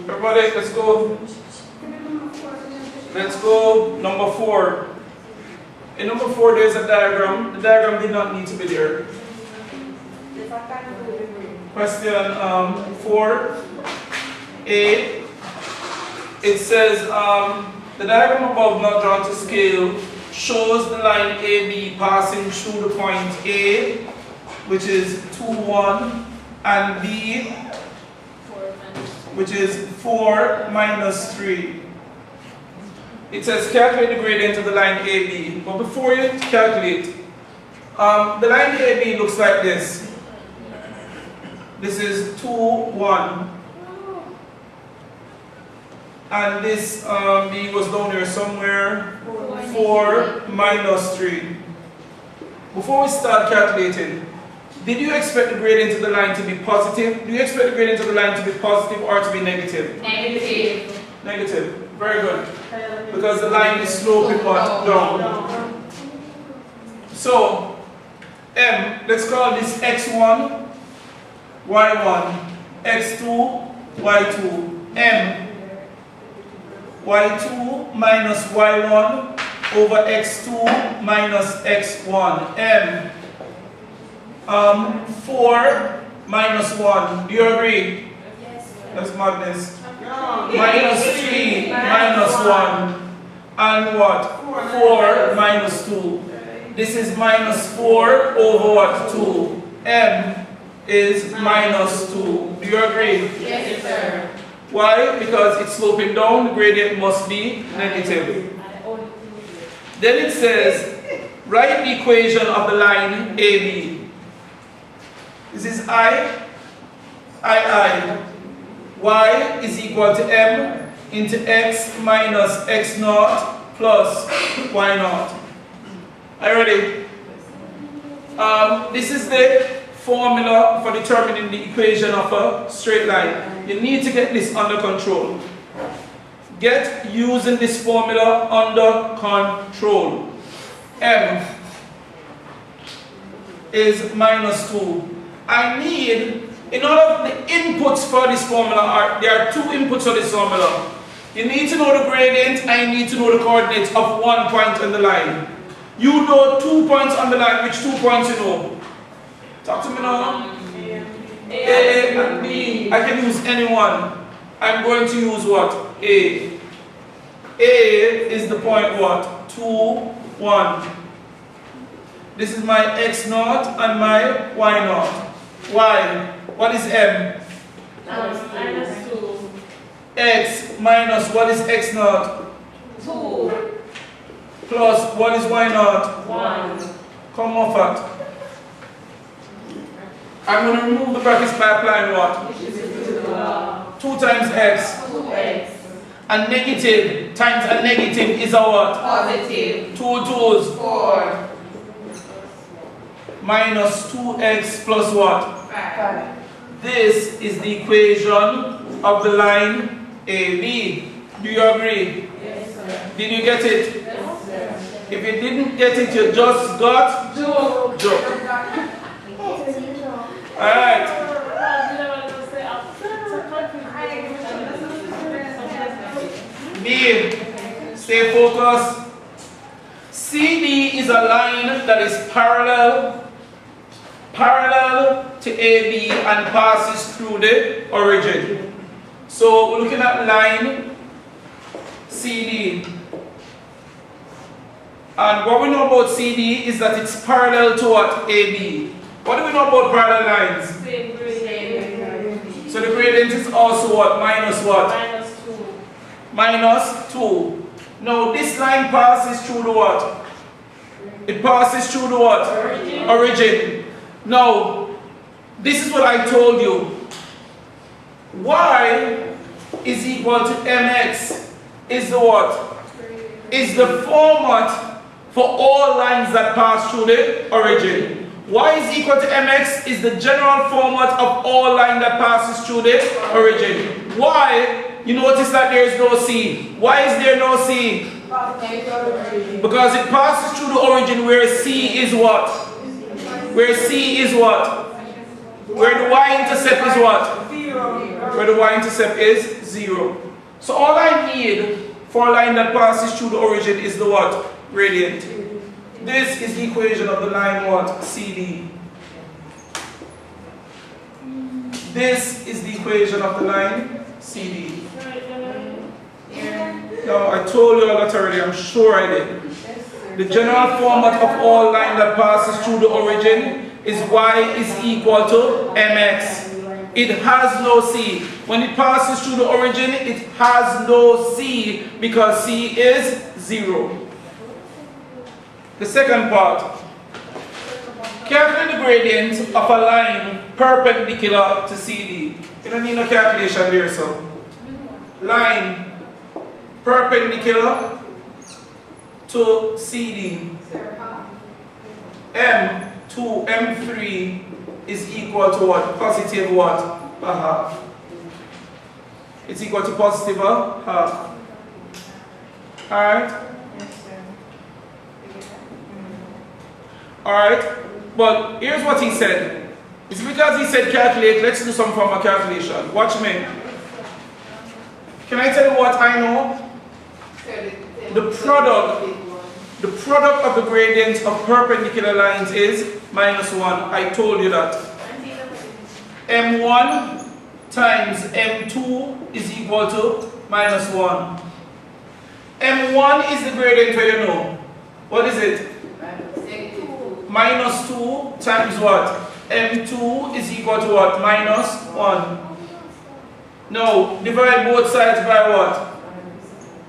Everybody, let's go. Let's go. Number 4. In number 4, there's a diagram. The diagram did not need to be there. Question 4A. It says the diagram above, not drawn to scale, shows the line AB passing through the point A, which is 2, 1, and B, which is 4 minus 3. It says calculate the gradient of the line AB. But before you calculate, the line AB looks like this. This is 2, 1. And this B was down here somewhere. 4 minus 3. Before we start calculating, did you expect the gradient of the line to be positive? Do you expect the gradient of the line to be positive or to be negative? Negative. Negative. Very good. Because the line is sloping what? Down. So, M, let's call this x1, y1, x2, y2, M, y2 minus y1 over x2 minus x1, M, 4 minus 1. Do you agree? Yes. That's madness. No. Minus 3 minus 1. And what? 4 minus 2. This is minus 4 over what? 2. M is minus 2. Do you agree? Yes, sir. Why? Because it's sloping down, the gradient must be negative. Then it says, write the equation of the line AB. This is I. Y is equal to M into X minus X naught plus Y naught. Are you ready? This is the formula for determining the equation of a straight line. You need to get this under control. Get using this formula under control. M is minus 2. I need, in order, the inputs for this formula there are 2 inputs for this formula. You need to know the gradient and you need to know the coordinates of 1 point on the line. You know 2 points on the line. Which 2 points you know? Talk to me now. A and B. I can use any one. I'm going to use what? A. A is the point what? 2, 1. This is my X naught and my Y naught. Y. What is M? Minus 2. X minus what is X naught? 2. Plus what is Y naught? 1. Come off it. I'm going to remove the brackets by applying what? 2 times X. 2x. And negative times a negative is a what? Positive. 2 2's. 4. Minus 2x plus what? 5. This is the equation of the line AB. Do you agree? Yes, sir. Did you get it? Yes, sir. If you didn't get it, you just got Joke. Alright. B, stay focused. CD is a line that is parallel to AB and passes through the origin. So we're looking at line CD. And what we know about CD is that it's parallel to what? AB. What do we know about parallel lines? Same gradient. So the gradient is also what? Minus what? Minus 2. Minus 2. Now this line passes through the what? It passes through the what? Origin. Now, this is what I told you. Y is equal to mx is the what? Is the format for all lines that pass through the origin. Y is equal to mx is the general format of all lines that passes through the origin. Y, you notice that there is no C. Why is there no C? Because it passes through the origin where C is what? Where C is what? Where the y-intercept is what? 0. Where the y-intercept is 0. So all I need for a line that passes through the origin is the what? Gradient. This is the equation of the line what? CD. This is the equation of the line CD. No, I told you all that already, I'm sure I did. The general format of all line that passes through the origin is y is equal to mx. It has no c. When it passes through the origin, it has no c because c is 0. The second part. Calculate the gradient of a line perpendicular to CD. You don't need no calculation there, so. Line perpendicular to CD. M2, M3 is equal to what? Positive what? A half. It's equal to positive a half. Alright? Alright? But here's what he said. It's because he said calculate, let's do some form of calculation. Watch me. Can I tell you what I know? The product of the gradients of perpendicular lines is -1. I told you that. M1 times M2 is equal to -1. M1 is the gradient where you know. What is it? -2 times what? M2 is equal to what? -1. No, divide both sides by what?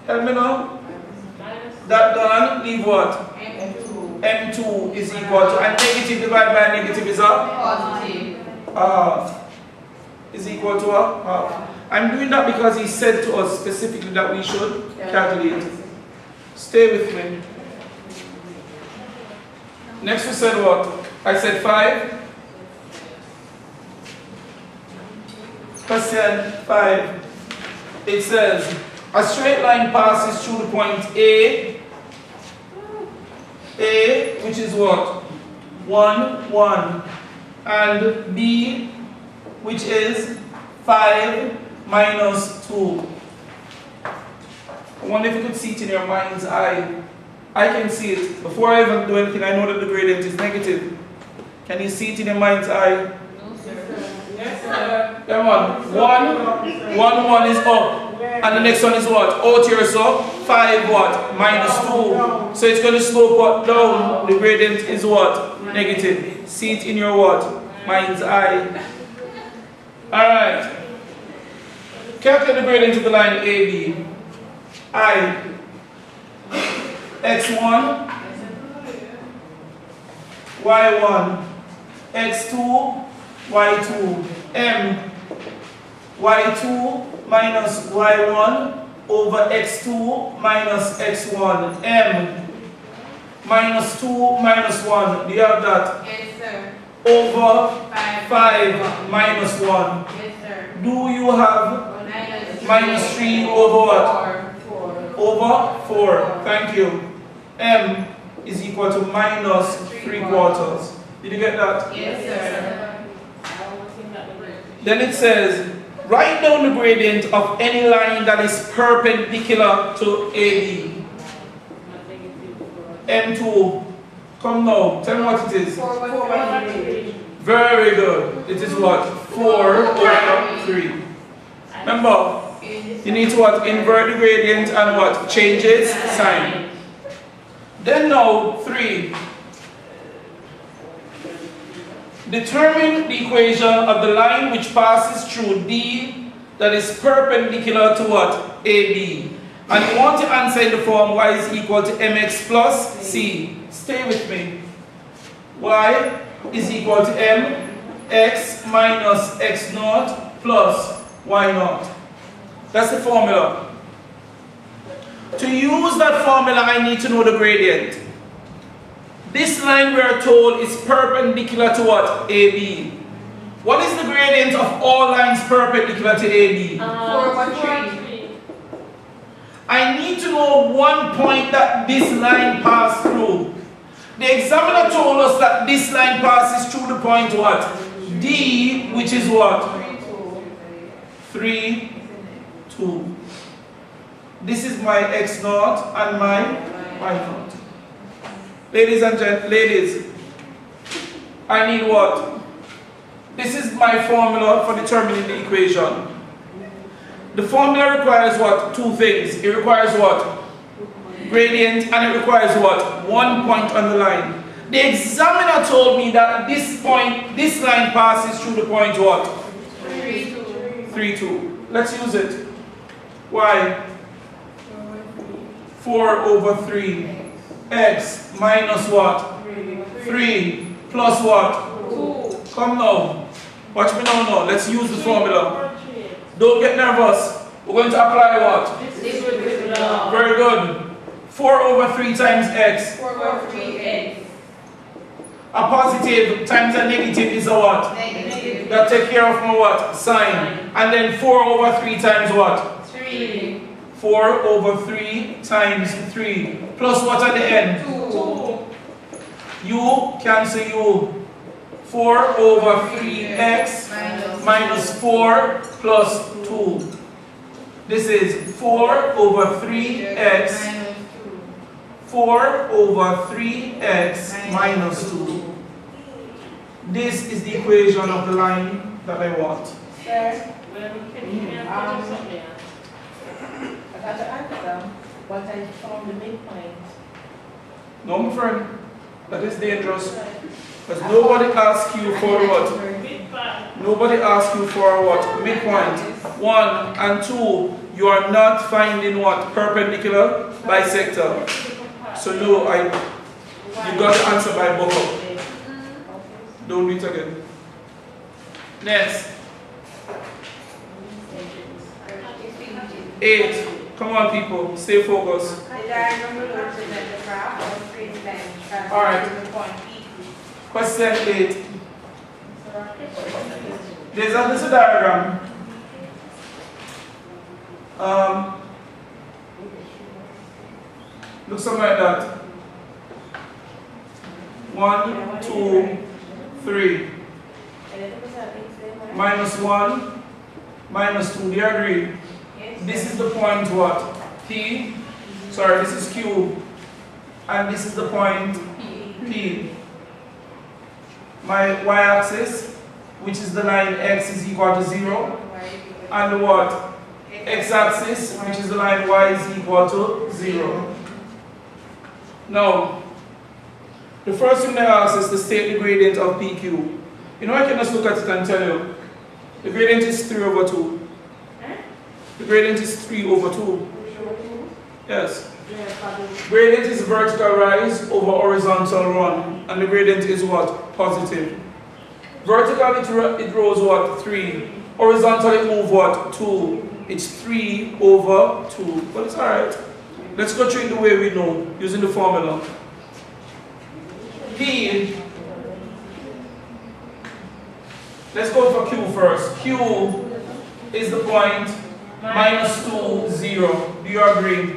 Help me now. That done, leave what? M2 is equal to, and negative divided by negative is a half. Is equal to a half. I'm doing that because he said to us specifically that we should calculate. Stay with me. Next we said what? I said 5. Question 5. It says, a straight line passes through the point A, which is what? 1, 1, and B, which is 5 minus 2. I wonder if you could see it in your mind's eye. I can see it. Before I even do anything, I know that the gradient is negative. Can you see it in your mind's eye? No, sir. Yes, sir. Come on. 1 is up. And the next one is what? Out here, so 5 what? Minus 2. So it's going to slope what? Down. The gradient is what? Negative. See it in your what? Mind's eye. Alright. Calculate the gradient of the line AB. I. X1. Y1. X2. Y2. M. Y2 minus Y1 over X2 minus X1. M minus 2 minus 1. Do you have that? Yes, sir. Over 5 minus 1. Yes, sir. Do you have minus 3 over what? 4. Over 4. Thank you. M is equal to minus 3/4. Did you get that? Yes, sir. Then it says, write down the gradient of any line that is perpendicular to AB. M2. Come now, tell me what it is. 4/3. Very good. It is what? 4/3. Remember, you need to what? Invert the gradient and what? Change its sign. Then now, 3. Determine the equation of the line which passes through D that is perpendicular to what? AB. And you want to answer in the form y is equal to mx plus c. Stay with me. Y is equal to mx minus x naught plus y naught. That's the formula. To use that formula, I need to know the gradient. This line we are told is perpendicular to what? AB. What is the gradient of all lines perpendicular to AB? 4/3. I need to know one point that this line passed through. The examiner told us that this line passes through the point what? B. D, which is what? 3, 2. 3, 2. This is my x naught and my y naught. Ladies and gentlemen, ladies, I need what? This is my formula for determining the equation. The formula requires what? Two things. It requires what? Gradient, and it requires what? 1 point on the line. The examiner told me that this point, this line passes through the point what? 3, 2. 3, 2. Let's use it. Why? 4 over 3. X minus what? 3 plus what? 2. Come now. Watch me now. Let's use the formula. Don't get nervous. We're going to apply what? This would be long. Very good. 4 over 3 times x. 4 over 3, x. A positive times a negative is a what? Negative. That take care of my what? Sign. And then 4 over 3 times what? 3. 4 over 3 times 3. Plus what at the end? 2. U cancel U. 4 over 3x minus 4 plus 2. This is 4 over 3x. 4 over 3x minus 2. This is the equation of the line that I want. Sir, I got the answer, but I found the midpoint. No, my friend, that is dangerous. Because nobody asks you for what? Nobody asks you for what? Midpoint. 1 and 2, you are not finding what? Perpendicular bisector. So no, you got the answer by buckle. Don't do it again. Next. 8. Come on people, stay focused. The diagram will represent the graph of straight line All right. transferred to the point P. Question 8. There's a little diagram. Looks something like that. 1, 2, 3. Minus 1, minus 2. Do you agree? This is the point what? P. Sorry, this is Q. And this is the point P. My y-axis, which is the line x is equal to 0. And the what? X-axis, which is the line y is equal to 0. Now, the first thing they ask is to state the gradient of PQ. You know, I can just look at it and tell you. The gradient is 3 over 2. The gradient is 3 over 2. Yes. Gradient is vertical rise over horizontal run. And the gradient is what? Positive. Vertical it rose what? 3. Horizontal it move what? 2. It's 3 over 2. But it's alright. Let's go through it the way we know, using the formula. P. Let's go for Q first. Q is the point minus 2, 0. Do you agree?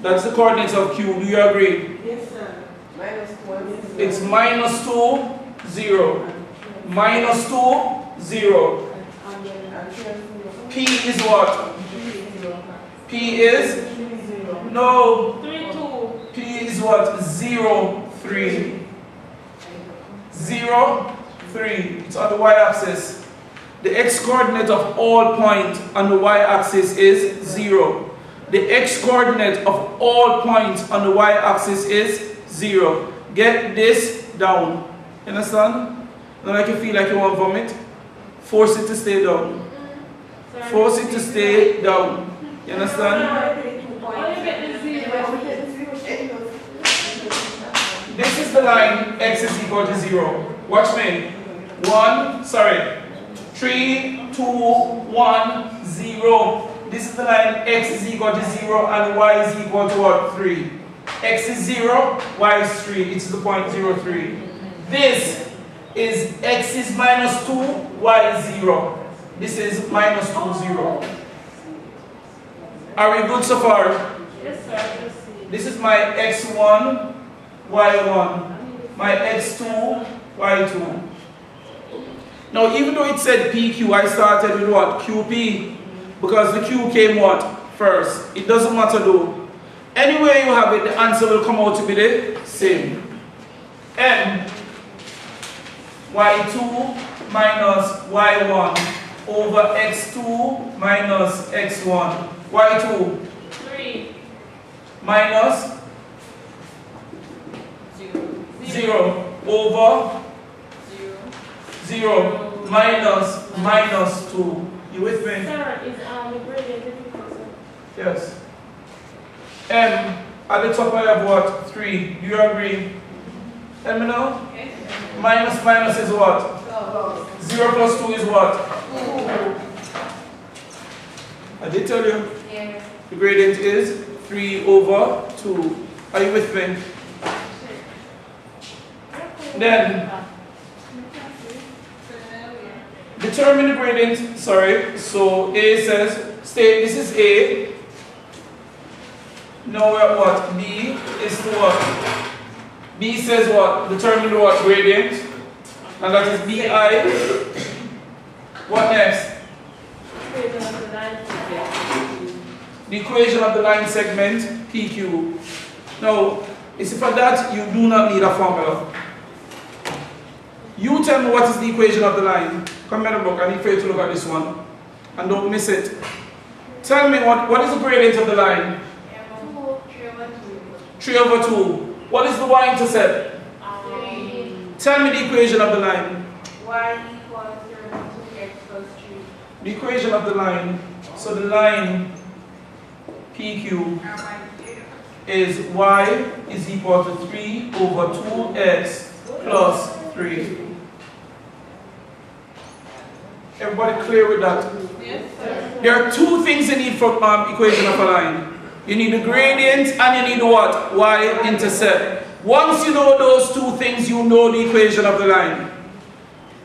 That's the coordinates of Q. Do you agree? Yes, sir. Minus 1. It's minus 2, 0. Minus 2, 0. P is what? P is? No. 3, 2. P is what? 0, 3. 0, 3. It's on the y-axis. The x-coordinate of all points on the y-axis is 0. The x-coordinate of all points on the y-axis is 0. Get this down. You understand? Not like you feel like you want to vomit. Force it to stay down. Force it to stay down. You understand? This is the line x is equal to 0. Watch me. 3, 2, 1, 0. This is the line x is equal to 0 and y is equal to what? 3. X is 0, y is 3. It's the point 0, 3. This is x is minus 2, y is 0. This is minus 2, 0. Are we good so far? Yes, sir. This is my x1, y1. My x2, y2. Now, even though it said PQ, I started with what? QP. Because the Q came what? First. It doesn't matter though. Anywhere you have it, the answer will come out to be the same. M y2 minus y1 over x2 minus x1. y2 3 minus 0 over 0 minus 2. You with me? Sir, is the gradient difficult, sir? Yes. M at the top I have what? 3. Do you agree? Let me know. Minus is what? 0 plus 2 is what? I did tell you. Yes. The gradient is 3 over 2. Are you with me? Then determine the gradient. Sorry. So A says state this is A. Now we're at what? B is to what? B says what? Determine the what? Gradient. And that is BI. What next? The equation of the line segment PQ. Now, you see for that you do not need a formula. You tell me what is the equation of the line. Come here, book. I need for you to look at this one. And don't miss it. Tell me what is the gradient of the line? 3 over 2. What is the y-intercept? 3. Tell me the equation of the line. Y equals 2x plus 3. The equation of the line. So the line PQ is y is equal to 3 over 2x plus 3. Everybody clear with that? Yes, sir. There are two things you need from equation of a line. You need the gradient and you need what? Y-intercept. Once you know those two things, you know the equation of the line.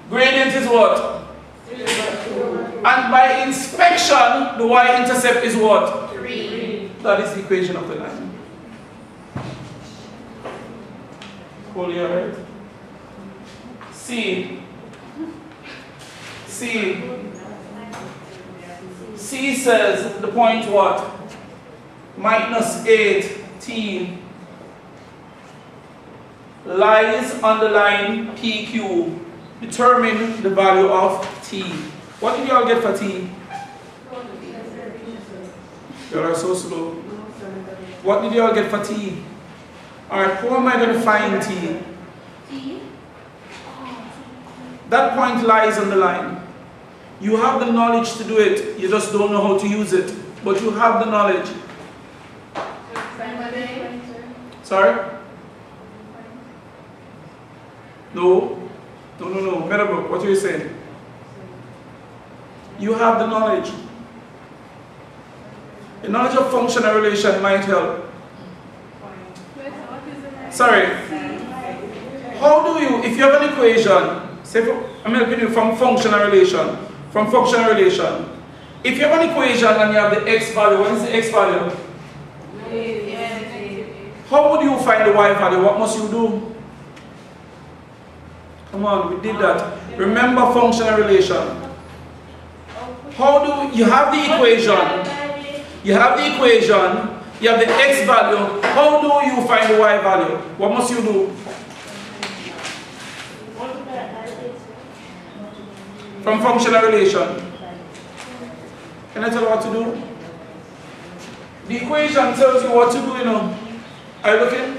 Gradient is what? 3 over 2. And by inspection, the y-intercept is what? 3. That is the equation of the line. Hold your head. C says the point what? Minus 8t lies on the line PQ. Determine the value of t. What did y'all get for t? You are so slow. What did y'all get for t? Alright, who am I going to find t? That point lies on the line. You have the knowledge to do it, you just don't know how to use it. But you have the knowledge. Sorry? No. Meadowbrook, what are you saying? You have the knowledge. The knowledge of functional relation might help. Sorry. How do you, if you have an equation, say I'm helping you from functional relation. From functional relation. If you have an equation and you have the x value, what is the x value? How would you find the y value? What must you do? Come on, we did that. Remember functional relation. How do you have the equation? You have the equation, you have the x value. How do you find the y value? What must you do? From functional relation. Can I tell you what to do? The equation tells you what to do, you know. Are you looking?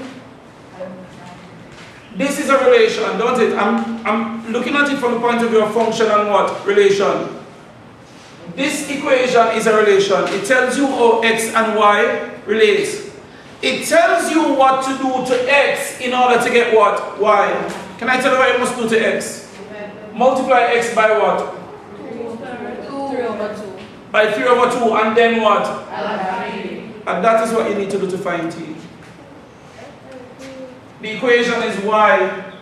This is a relation, don't it? I'm looking at it from the point of view of function and what? Relation. This equation is a relation. It tells you how x and y relate. It tells you what to do to x in order to get what? Y. Can I tell you what you must do to x? Multiply x by what? 3 over 2. By 3 over 2 and then what? And that is what you need to do to find t. The equation is y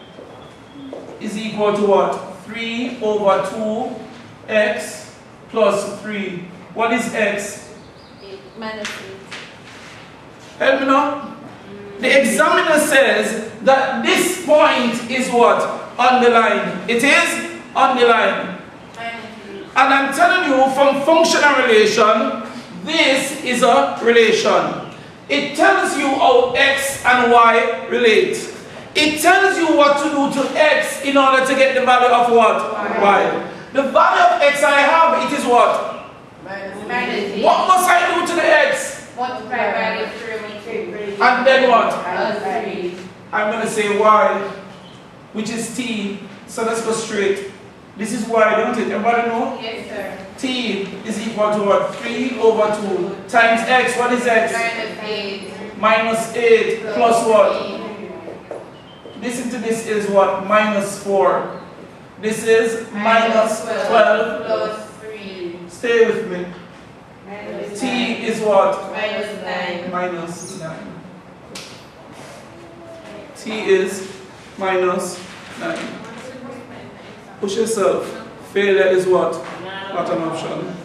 is equal to what? 3 over 2x plus 3. What is x? 8 minus 8. Help me now. The examiner says that this point is what? On the line. It is on the line. And I'm telling you, from functional relation, this is a relation. It tells you how x and y relate. It tells you what to do to x in order to get the value of what? Y. The value of x I have, it is what? Minus What must I do to the x? multiply by the 3. And then what? Plus 3. I'm going to say y, which is t. So let's go straight. This is y, don't it? Everybody know? Yes, sir. T is equal to what? 3 over 2 times x. What is x? Minus 8. Minus 8 plus what? Listen to this is what? Minus 4. This is minus 12. Plus 3. Stay with me. T is what? Minus 9. Minus 9. T is minus 9. Push yourself. Failure is what? Not an option.